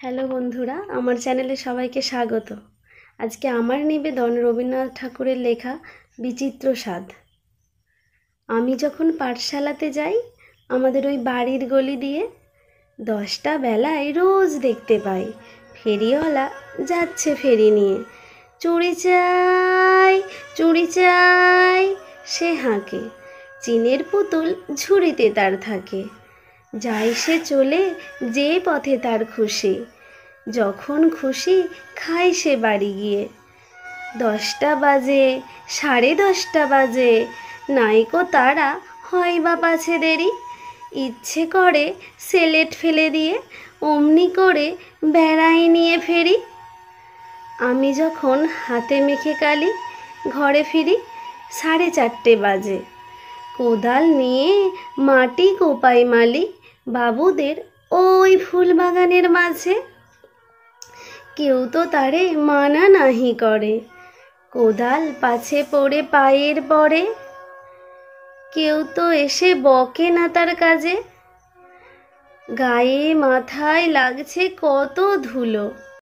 Hello বন্ধুরা, আমার চ্যানেলে সবাইকে স্বাগত। আজকে আমার নিবেদন রবীন্দ্রনাথ ঠাকুরের লেখা বিচিত্র স্বাদ। আমি যখন পাঠশালাতে যাই, আমাদের ওই বাড়ির গলি দিয়ে 10টা বেলায় রোজ দেখতে পাই ফেরিওয়ালা যাচ্ছে ফেরি নিয়ে। চুড়ি চাই, চুড়ি চাই সে হাঁকে, চিনের পুতুল ঝুড়িতে তার থাকে। যায় সে চলে যে পথে তার খুশি, যখন খুশি খায় সে বাড়ি গিয়ে। 10টা বাজে, 10:30 বাজে, নাইকো তারা হয় বা পাছে দেরি। ইচ্ছে করে সেলেট ফেলে দিয়ে অমনি করে বেড়াই নিয়ে ফেরি। আমি যখন হাতে মেখে কালি ঘরে ফিরি, 4:30 বাজে। কোদাল নিয়ে মাটি কোপাই মালি বাবুদের ওই ফুল বাগানের মাঝে। কেউ তো তারে মানা নাহি করে, কোদাল পাছে পড়ে পায়ের পরে। কেউ তো এসে বকে না তার কাজে, গায়ে মাথায় লাগছে কত ধুলো।